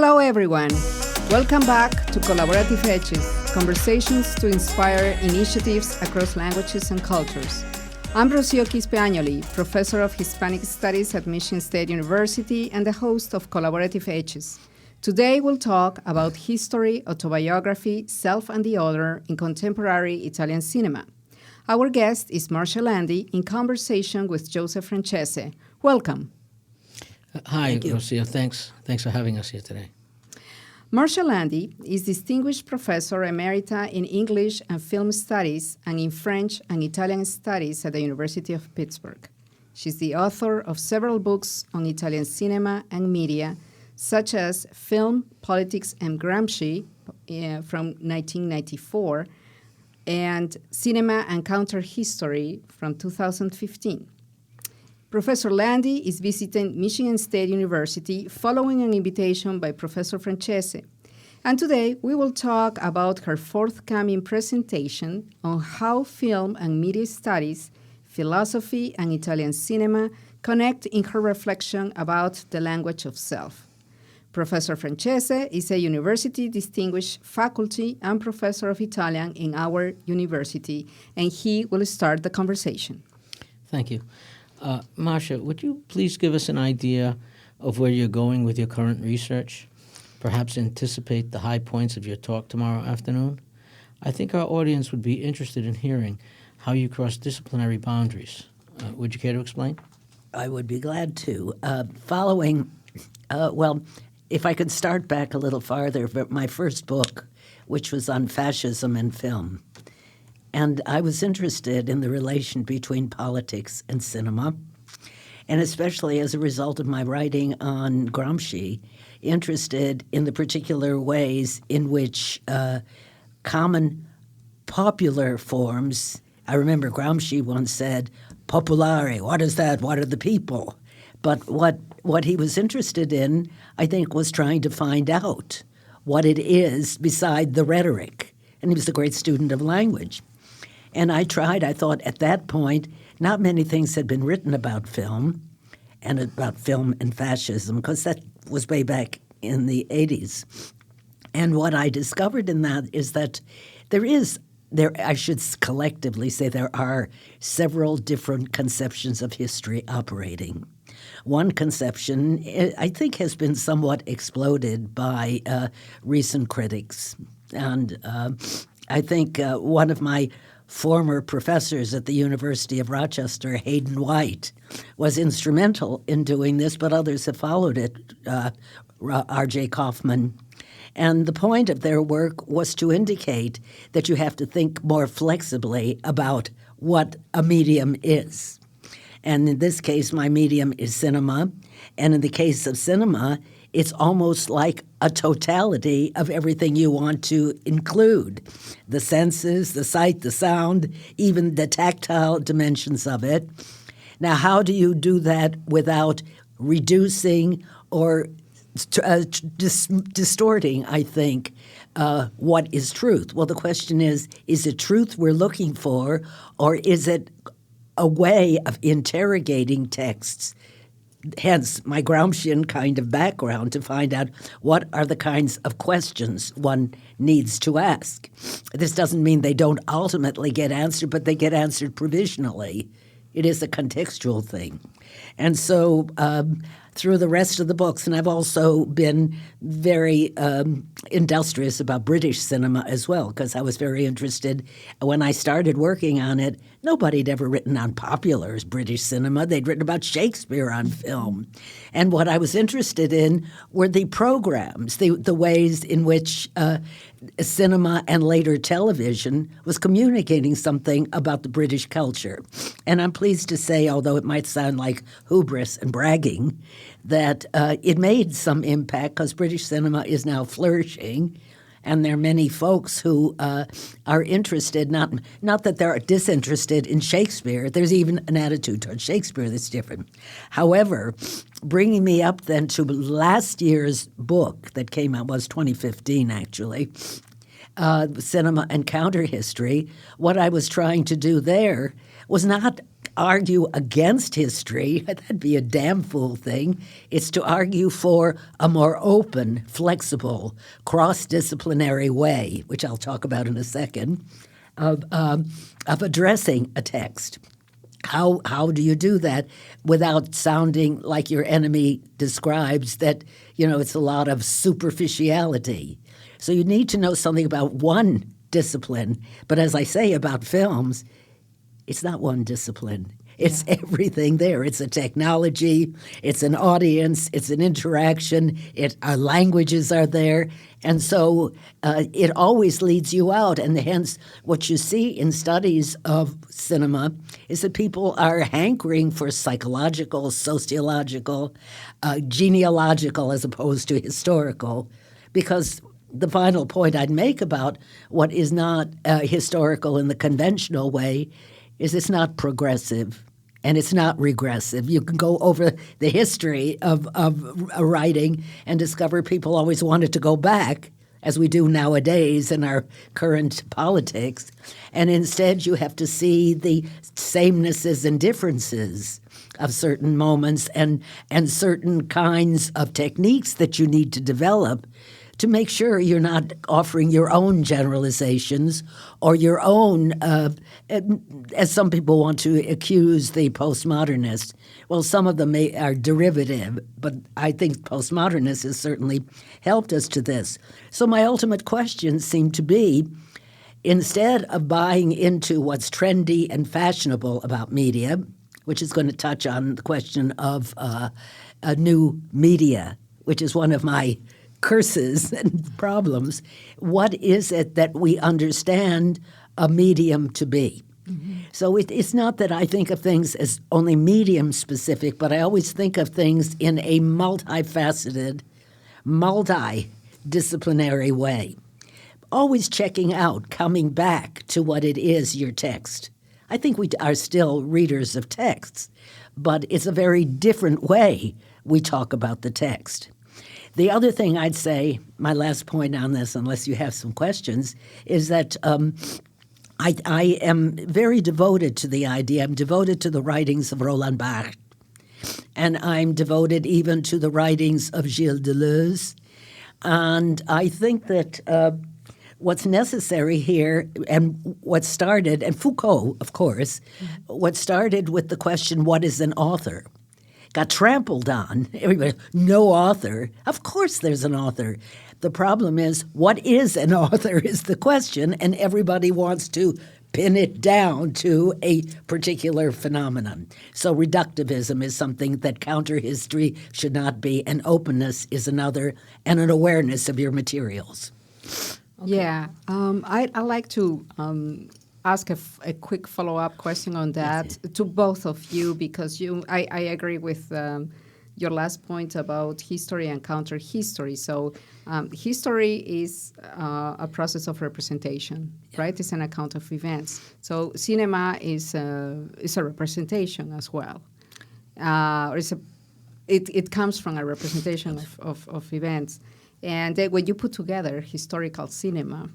Hello, everyone. Welcome back to Collaborative Edges, conversations to inspire initiatives across languages and cultures. I'm Quispe-Agnoli, professor of Hispanic Studies at Michigan State University and the host of Collaborative Edges. Today, we'll talk about history, autobiography, self and the other in contemporary Italian cinema. Our guest is Marcia Landy in conversation with Joseph Francese. Welcome. Hi, Marcia. Thanks for having us here today. Marcia Landy is Distinguished Professor Emerita in English and Film Studies and in French and Italian Studies at the University of Pittsburgh. She's the author of several books on Italian cinema and media, such as Film, Politics, and Gramsci from 1994 and Cinema and Counterhistory from 2015. Professor Landy is visiting Michigan State University following an invitation by Professor Francese. And today we will talk about her forthcoming presentation on how film and media studies, philosophy, and Italian cinema connect in her reflection about the language of self. Professor Francese is a university distinguished faculty and professor of Italian in our university, and he will start the conversation. Thank you. Marcia, would you please give us an idea of where you're going with your current research? Perhaps anticipate the high points of your talk tomorrow afternoon? I think our audience would be interested in hearing how you cross disciplinary boundaries. Would you care to explain? I would be glad to. If I could start back a little farther, but my first book, which was on fascism and film. And I was interested in the relation between politics and cinema, and especially as a result of my writing on Gramsci, interested in the particular ways in which common popular forms, I remember Gramsci once said, popolare, what is that? What are the people? But what he was interested in, I think, was trying to find out what it is beside the rhetoric. And he was a great student of language. And I thought at that point, not many things had been written about film and fascism, because that was way back in the 80s. And what I discovered in that is that I should collectively say there are several different conceptions of history operating. One conception, I think, has been somewhat exploded by recent critics. And I think one of my former professors at the University of Rochester, Hayden White, was instrumental in doing this, but others have followed it, R.J. Kaufman. And the point of their work was to indicate that you have to think more flexibly about what a medium is. And in this case, my medium is cinema. And in the case of cinema, it's almost like a totality of everything you want to include. The senses, the sight, the sound, even the tactile dimensions of it. Now, how do you do that without reducing or distorting, I think, what is truth? Well, the question is it truth we're looking for, or is it a way of interrogating texts? Hence, my Gramscian kind of background to find out what are the kinds of questions one needs to ask. This doesn't mean they don't ultimately get answered, but they get answered provisionally. It is a contextual thing. And so through the rest of the books, and I've also been very industrious about British cinema as well, because I was very interested. When I started working on it, nobody had ever written on popular British cinema. They'd written about Shakespeare on film. And what I was interested in were the programs, the ways in which cinema and later television was communicating something about the British culture. And I'm pleased to say, although it might sound like hubris and bragging, that it made some impact, because British cinema is now flourishing. And there are many folks who are interested, not that they're disinterested in Shakespeare. There's even an attitude towards Shakespeare that's different. However, bringing me up then to last year's book that came out, was 2015 actually, Cinema and Counterhistory, what I was trying to do there was not argue against history. That'd be a damn fool thing. It's to argue for a more open, flexible, cross-disciplinary way, which I'll talk about in a second, of addressing a text. How do you do that without sounding like your enemy describes that, it's a lot of superficiality? So you need to know something about one discipline. But as I say about films, it's not one discipline. It's everything there. It's a technology, it's an audience, it's an interaction, our languages are there. And so it always leads you out. And hence, what you see in studies of cinema is that people are hankering for psychological, sociological, genealogical as opposed to historical, because the final point I'd make about what is not historical in the conventional way is it's not progressive. And it's not regressive. You can go over the history of a writing and discover people always wanted to go back, as we do nowadays in our current politics. And instead, you have to see the samenesses and differences of certain moments and certain kinds of techniques that you need to develop to make sure you're not offering your own generalizations or your own, as some people want to accuse the postmodernists. Well, some of them are derivative, but I think postmodernists has certainly helped us to this. So my ultimate questions seem to be, instead of buying into what's trendy and fashionable about media, which is going to touch on the question of a new media, which is one of my curses and problems, what is it that we understand a medium to be? Mm-hmm. So it's not that I think of things as only medium specific, but I always think of things in a multifaceted, multidisciplinary way. Always checking out, coming back to what it is, your text. I think we are still readers of texts, but it's a very different way we talk about the text. The other thing I'd say, my last point on this, unless you have some questions, is that I am very devoted to the idea. I'm devoted to the writings of Roland Barthes, and I'm devoted even to the writings of Gilles Deleuze. And I think that what's necessary here, and what started, and Foucault, of course, what started with the question, what is an author? Got trampled on. Everybody, no author. Of course there's an author. The problem is, what is an author is the question, and everybody wants to pin it down to a particular phenomenon. So reductivism is something that counter-history should not be, and openness is another, and an awareness of your materials. Okay. Yeah. I'd like to ask a quick follow-up question on that to both of you, because I agree with your last point about history and counter-history. So history is a process of representation, right? It's an account of events. So cinema is a representation as well. It comes from a representation of events. And when you put together historical cinema,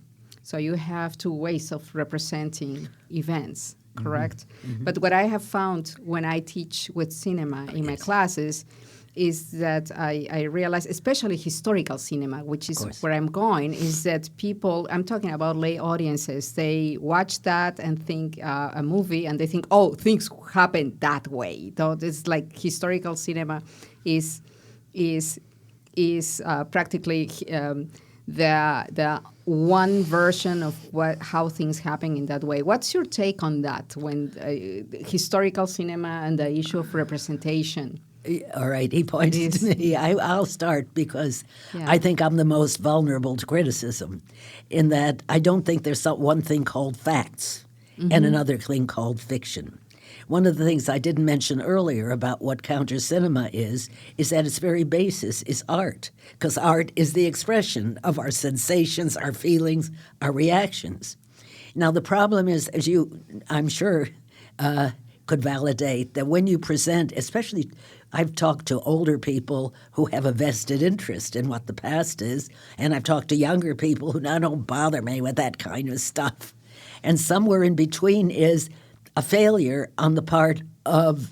so you have two ways of representing events, correct? Mm-hmm. But what I have found when I teach with cinema in my classes is that I realize, especially historical cinema, which is where I'm going, is that people, I'm talking about lay audiences, they watch that and think a movie and they think, oh, things happen that way. So it's like historical cinema is practically the one version of how things happen in that way. What's your take on that when historical cinema and the issue of representation? All right, he pointed to me. I'll start because I think I'm the most vulnerable to criticism in that I don't think there's one thing called facts and another thing called fiction. One of the things I didn't mention earlier about what counter-cinema is that its very basis is art, because art is the expression of our sensations, our feelings, our reactions. Now, the problem is, as you, I'm sure, could validate, that when you present, especially I've talked to older people who have a vested interest in what the past is, and I've talked to younger people who now don't bother me with that kind of stuff. And somewhere in between is a failure on the part of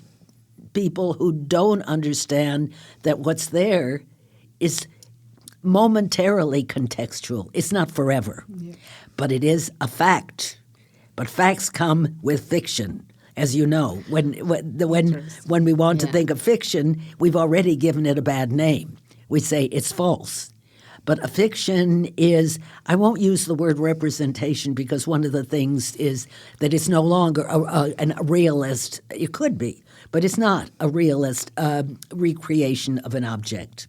people who don't understand that what's there is momentarily contextual. It's not forever, but it is a fact. But facts come with fiction, as you know. When we want to think of fiction, we've already given it a bad name. We say it's false. But a fiction is, I won't use the word representation because one of the things is that it's no longer a realist. It could be, but it's not a realist recreation of an object.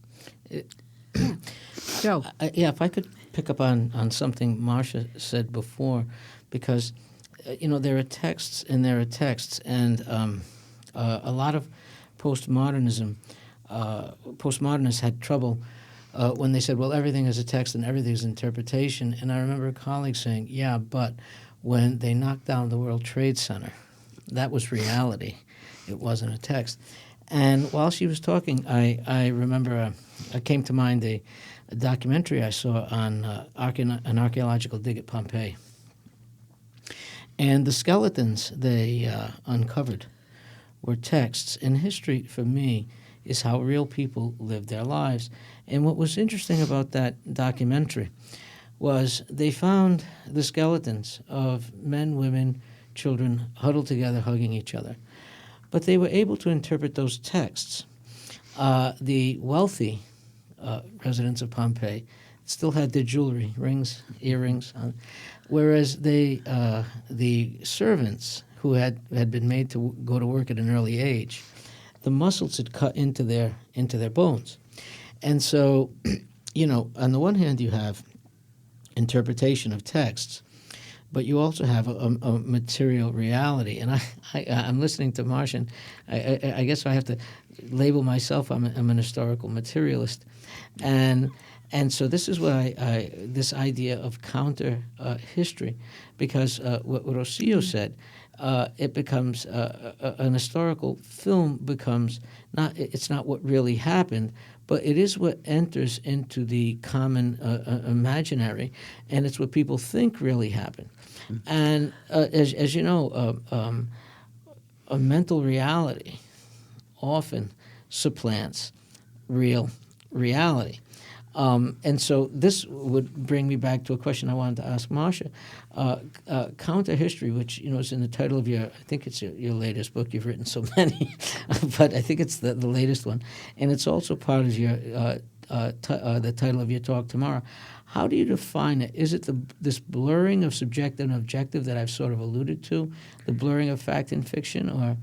Joe. If I could pick up on something Marcia said before, because there are texts and there are texts, and a lot of postmodernists had trouble when they said, well, everything is a text and everything is interpretation. And I remember a colleague saying, yeah, but when they knocked down the World Trade Center, that was reality. It wasn't a text. And while she was talking, I remember it came to mind a documentary I saw on an archaeological dig at Pompeii. And the skeletons they uncovered were texts. And history, for me, is how real people lived their lives. And what was interesting about that documentary was they found the skeletons of men, women, children huddled together, hugging each other. But they were able to interpret those texts. The wealthy residents of Pompeii still had their jewelry, rings, earrings, whereas the servants who had been made to go to work at an early age, the muscles had cut into their bones. And so, on the one hand you have interpretation of texts, but you also have a material reality. And I'm listening to Marcia, and I guess I have to label myself, I'm an historical materialist. And so this is what this idea of counter history, because what Rocio said, it becomes an historical film becomes it's not what really happened, but it is what enters into the common imaginary, and it's what people think really happened. And as you know, a mental reality often supplants real reality. And so this would bring me back to a question I wanted to ask Marcia. Counter history, which is in the title of I think it's your latest book. You've written so many, but I think it's the latest one, and it's also part of your the title of your talk tomorrow. How do you define it? Is it this blurring of subjective and objective that I've sort of alluded to, the blurring of fact and fiction,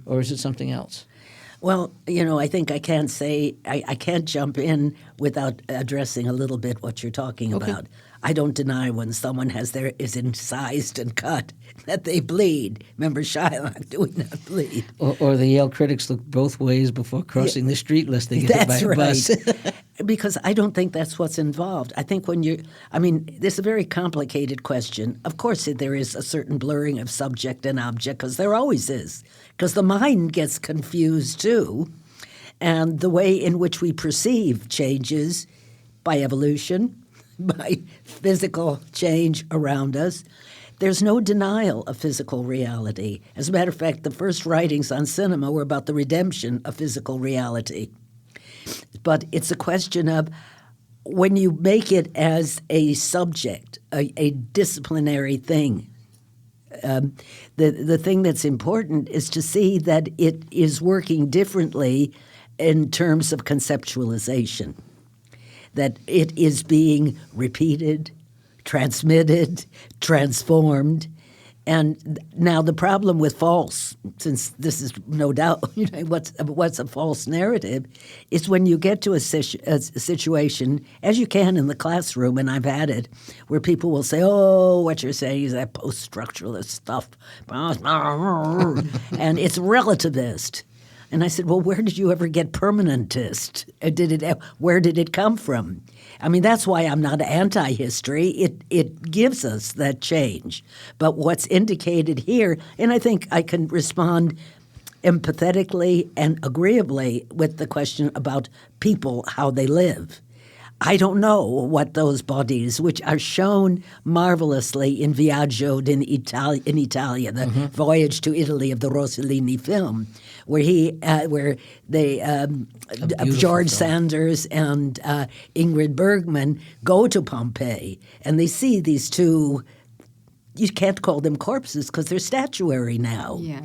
or is it something else? Well, I think I can't say, I can't jump in without addressing a little bit what you're talking about. I don't deny when someone is incised and cut that they bleed. Remember Shylock, do we not bleed? Or the Yale critics look both ways before crossing the street lest they get hit by a bus. Because I don't think that's what's involved. I think this is a very complicated question. Of course, there is a certain blurring of subject and object, because there always is. Because the mind gets confused too, and the way in which we perceive changes by evolution, by physical change around us. There's no denial of physical reality. As a matter of fact, the first writings on cinema were about the redemption of physical reality. But it's a question of when you make it as a subject, a disciplinary thing, the thing that's important is to see that it is working differently in terms of conceptualization, that it is being repeated, transmitted, transformed. And now the problem with false, since this is no doubt what's a false narrative, is when you get to a situation, as you can in the classroom, and I've had it, where people will say, oh, what you're saying is that post-structuralist stuff, and it's relativist. And I said, well, where did you ever get permanentist? Where did it come from? I mean, that's why I'm not anti-history. It gives us that change. But what's indicated here, and I think I can respond empathetically and agreeably with the question about people, how they live. I don't know what those bodies, which are shown marvelously in Viaggio in Italia, the Voyage to Italy of the Rossellini film, where George film. Sanders and Ingrid Bergman go to Pompeii, and they see these two. You can't call them corpses because they're statuary now. Yeah.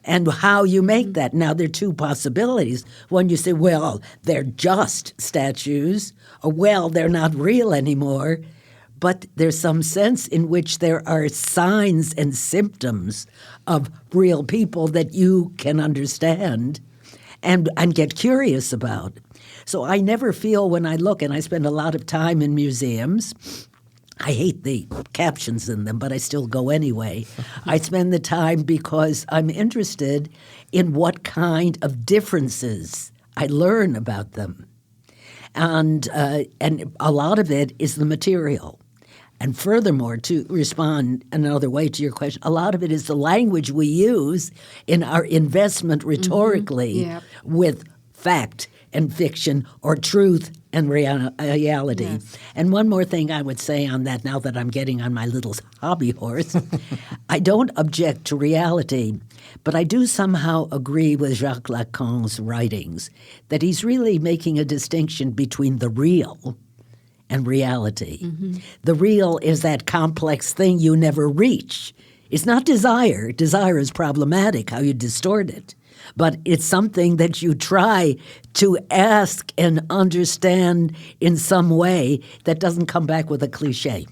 And how you make that. Now, there are two possibilities. One, you say, well, they're just statues, or, well, they're not real anymore. But there's some sense in which there are signs and symptoms of real people that you can understand and get curious about. So I never feel when I look, and I spend a lot of time in museums, I hate the captions in them, but I still go anyway. I spend the time because I'm interested in what kind of differences I learn about them. And a lot of it is the material. And furthermore, to respond another way to your question, a lot of it is the language we use in our investment rhetorically with fact and fiction, or truth and reality. Yes. And one more thing I would say on that, now that I'm getting on my little hobby horse, I don't object to reality, but I do somehow agree with Jacques Lacan's writings that he's really making a distinction between the real and reality. The real is that complex thing you never reach. It's not desire. Desire is problematic, how you distort it. But it's something that you try to ask and understand in some way that doesn't come back with a cliche.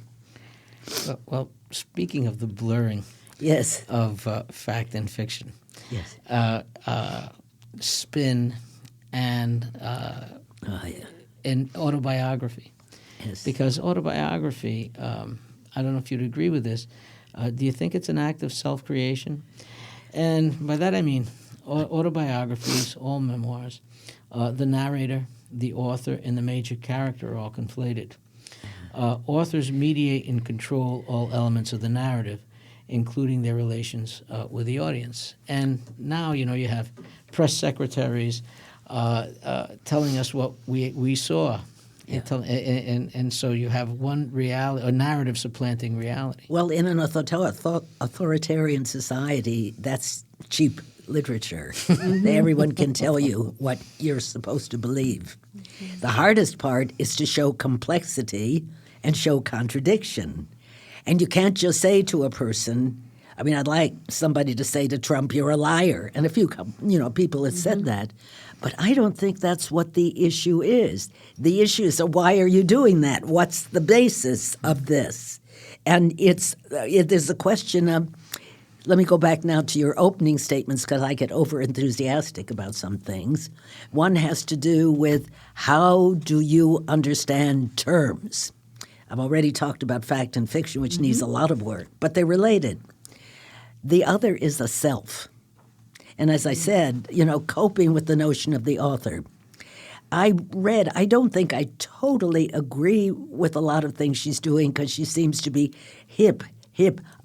Well, speaking of the blurring Yes. of fact and fiction, Yes. spin and in autobiography. Yes. Because autobiography, I don't know if you'd agree with this, do you think it's an act of self-creation? And by that I mean autobiographies, all memoirs, the narrator, the author, and the major character are all conflated. Authors mediate and control all elements of the narrative, including their relations with the audience. And now, you have press secretaries telling us what we saw. Yeah. And so you have one reality, a narrative supplanting reality. Well, in an authoritarian society, that's cheap literature. Everyone can tell you what you're supposed to believe. The hardest part is to show complexity and show contradiction. And you can't just say to a person, I mean, I'd like somebody to say to Trump, you're a liar. And a few people have said that. But I don't think that's what the issue is. The issue is, why are you doing that? What's the basis of this? And there's a question of, let me go back now to your opening statements because I get over-enthusiastic about some things. One has to do with how do you understand terms? I've already talked about fact and fiction, which needs a lot of work, but they're related. The other is the self. And as I said, coping with the notion of the author. I don't think I totally agree with a lot of things she's doing because she seems to be hip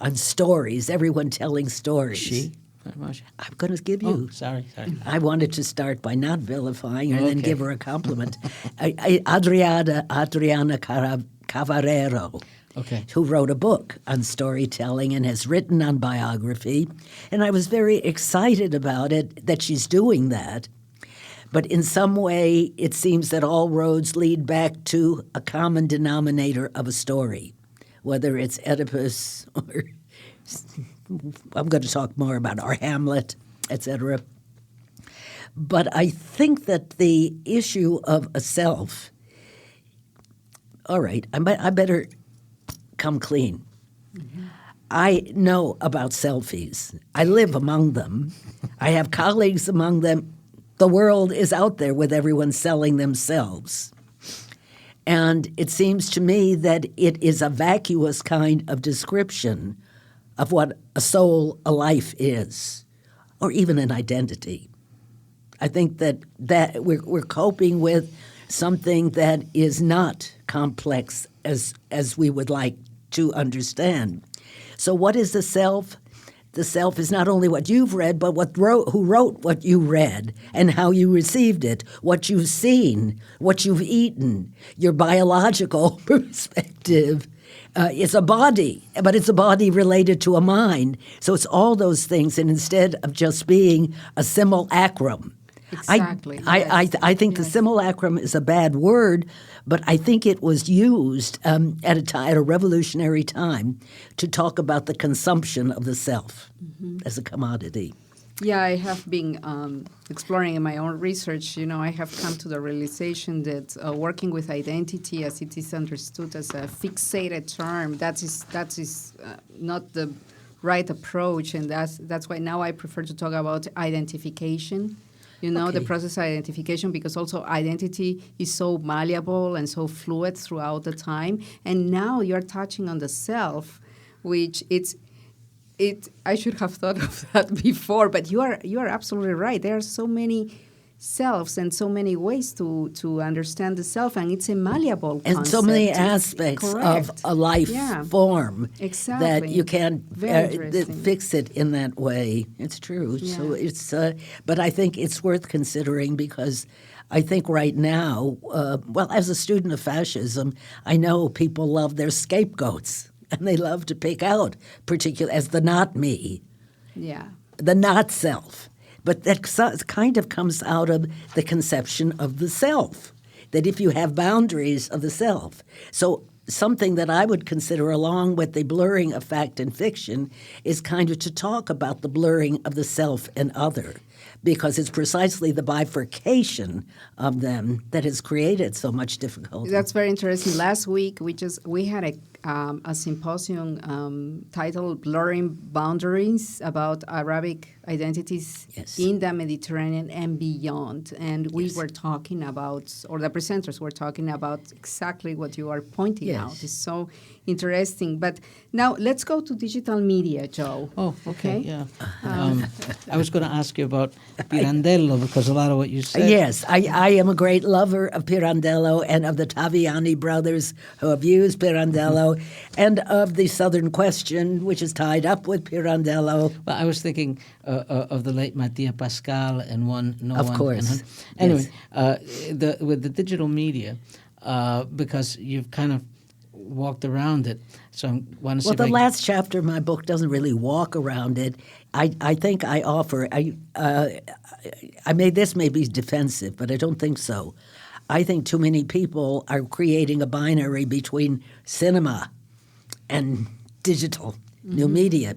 on stories, everyone telling stories. She? Marcia? I'm going to give you. Oh, sorry. I wanted to start by not vilifying her and then give her a compliment. Adriana Cavarero, who wrote a book on storytelling and has written on biography. And I was very excited about it, that she's doing that. But in some way, it seems that all roads lead back to a common denominator of a story, whether it's Oedipus or I'm going to talk more about our Hamlet, etc. But I think that the issue of a self, all right, I better come clean. I know about selfies. I live among them. I have colleagues among them. The world is out there with everyone selling themselves. And it seems to me that it is a vacuous kind of description of what a soul, a life is, or even an identity. I think that we're coping with something that is not complex as we would like to understand. So what is the self? the self is not only what you've read, but who wrote what you read and how you received it, what you've seen, what you've eaten, your biological perspective. It's a body, but it's a body related to a mind. So it's all those things, and instead of just being a simulacrum. Exactly. I think the simulacrum is a bad word, but I think it was used at a revolutionary time to talk about the consumption of the self as a commodity. Yeah, I have been exploring in my own research. I have come to the realization that working with identity, as it is understood as a fixated term, that is not the right approach, and that's why now I prefer to talk about identification. The process of identification, because also identity is so malleable and so fluid throughout the time. And now you're touching on the self, which I should have thought of that before, but you are absolutely right. There are so many selves and so many ways to understand the self, and it's a malleable concept. And so many aspects of a life form that you can't fix it in that way. It's true. Yeah. So it's, but I think it's worth considering, because I think right now, as a student of fascism, I know people love their scapegoats, and they love to pick out as the not me, the not self. But that kind of comes out of the conception of the self, that if you have boundaries of the self. So something that I would consider, along with the blurring of fact and fiction, is kind of to talk about the blurring of the self and other, because it's precisely the bifurcation of them that has created so much difficulty. That's very interesting. Last week, we had a symposium titled "Blurring Boundaries" about Arabic identities in the Mediterranean and beyond. And we were talking about, or the presenters were talking about exactly what you are pointing out. It's so interesting. But now let's go to digital media, Joe. Oh, okay. Yeah. I was going to ask you about Pirandello, because a lot of what you said. Yes, I am a great lover of Pirandello and of the Taviani brothers who have used Pirandello, and of the Southern Question, which is tied up with Pirandello. Well, I was thinking of the late Mattia Pascal and one. Of course. Anyway, with the digital media, because you've kind of walked around it. So I want to see. Well, the last chapter of my book doesn't really walk around it. I think I offer. This may be defensive, but I don't think so. I think too many people are creating a binary between cinema and digital, new media.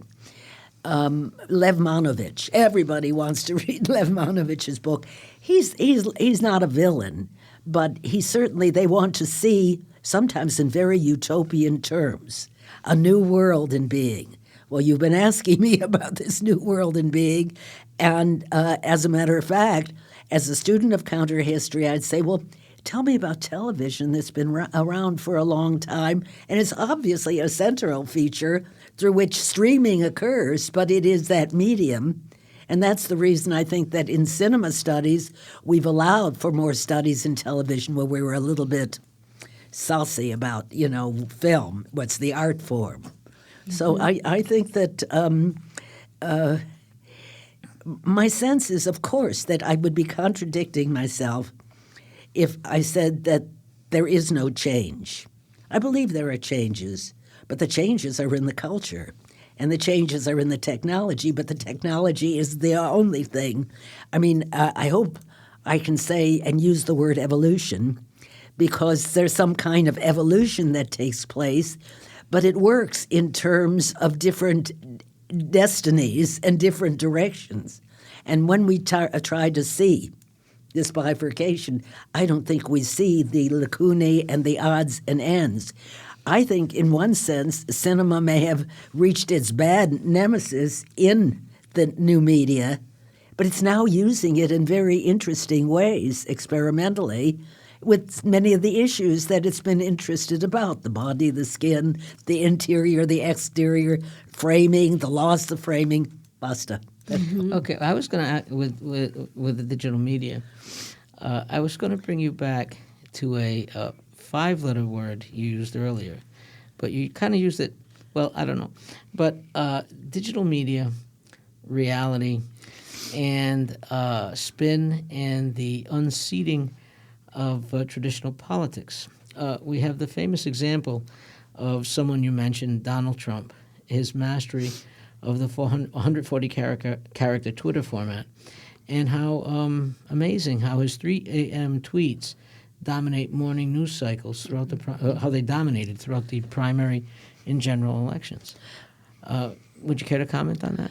Lev Manovich. Everybody wants to read Lev Manovich's book. He's not a villain, but they want to see, sometimes in very utopian terms, a new world in being. Well, you've been asking me about this new world in being, and as a matter of fact, as a student of counterhistory, I'd say, well, tell me about television that's been around for a long time, and it's obviously a central feature through which streaming occurs, but it is that medium. And that's the reason I think that in cinema studies, we've allowed for more studies in television, where we were a little bit saucy about, film, what's the art form. Mm-hmm. So I think that my sense is, of course, that I would be contradicting myself if I said that there is no change. I believe there are changes, but the changes are in the culture, and the changes are in the technology, but the technology is the only thing. I mean, I hope I can say and use the word evolution, because there's some kind of evolution that takes place, but it works in terms of different destinies and different directions. And when we try to see this bifurcation, I don't think we see the lacunae and the odds and ends. I think, in one sense, cinema may have reached its bad nemesis in the new media, but it's now using it in very interesting ways, experimentally, with many of the issues that it's been interested about: the body, the skin, the interior, the exterior, framing, the loss of framing. Basta. Mm-hmm. Okay, I was going to, with the digital media, I was going to bring you back to a 5-letter word you used earlier, but you kind of used it, well, I don't know. But digital media reality and spin and the unseating of traditional politics. We have the famous example of someone you mentioned, Donald Trump, his mastery of the 140 character Twitter format, and how amazing how his 3 a.m. tweets dominate morning news cycles throughout how they dominated throughout the primary and general elections. Would you care to comment on that?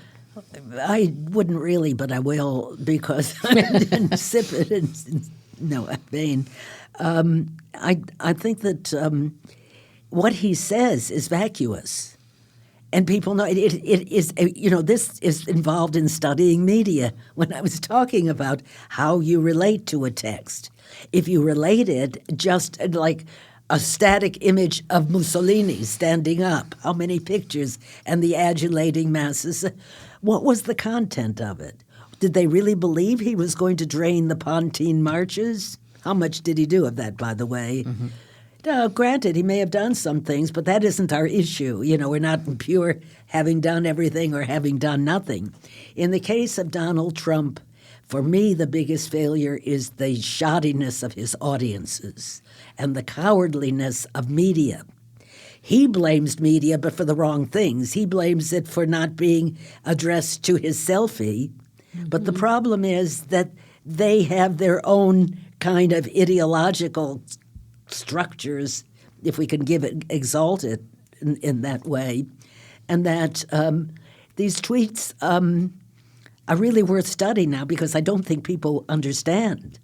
I wouldn't really, but I will, because I'm insipid in no vein. I think that what he says is vacuous. And people know it is, this is involved in studying media. When I was talking about how you relate to a text, if you relate it just like a static image of Mussolini standing up, how many pictures and the adulating masses, what was the content of it? Did they really believe he was going to drain the Pontine marches? How much did he do of that, by the way? Mm-hmm. Now, granted, he may have done some things, but that isn't our issue. We're not pure having done everything or having done nothing. In the case of Donald Trump, for me, the biggest failure is the shoddiness of his audiences and the cowardliness of media. He blames media, but for the wrong things. He blames it for not being addressed to his selfie. Mm-hmm. But the problem is that they have their own kind of ideological structures, if we can exalt it in that way, and that these tweets are really worth studying now, because I don't think people understand,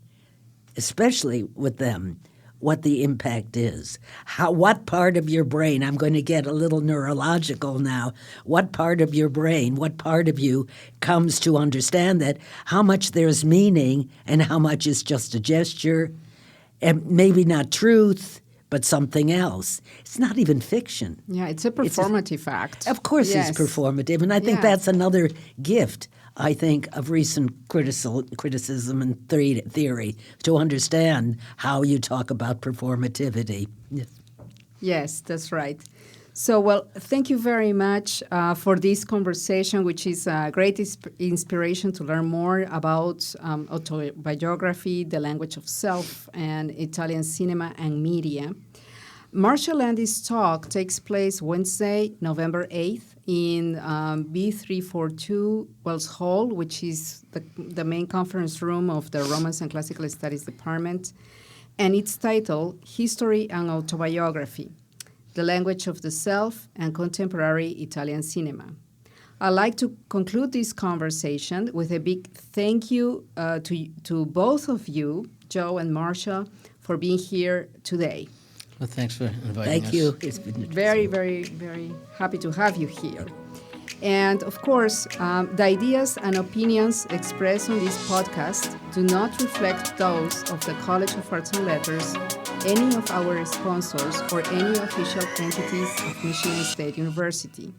especially with them, what the impact is. What part of your brain, I'm going to get a little neurological now, what part of your brain, what part of you comes to understand that, how much there's meaning and how much is just a gesture, and maybe not truth, but something else. It's not even fiction. Yeah, it's a performative act. Of course yes. It's performative, and I think that's another gift, I think, of recent criticism and theory, to understand how you talk about performativity. Yes, that's right. So, well, thank you very much for this conversation, which is a great inspiration to learn more about autobiography, the language of self, and Italian cinema and media. Marcia Landy's talk takes place Wednesday, November 8th in B342 Wells Hall, which is the main conference room of the Romance and Classical Studies Department, and it's titled History and Autobiography: The Language of the Self and Contemporary Italian Cinema. I'd like to conclude this conversation with a big thank you to both of you, Joe and Marcia, for being here today. Well, thanks for inviting us. Thank you. It's been very, very, very happy to have you here. And of course, the ideas and opinions expressed on this podcast do not reflect those of the College of Arts and Letters, any of our sponsors, or any official entities of Michigan State University.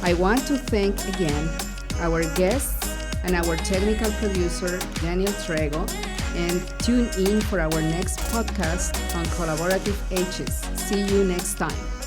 I want to thank again our guests and our technical producer, Daniel Trego, and tune in for our next podcast on collaborative H's. See you next time.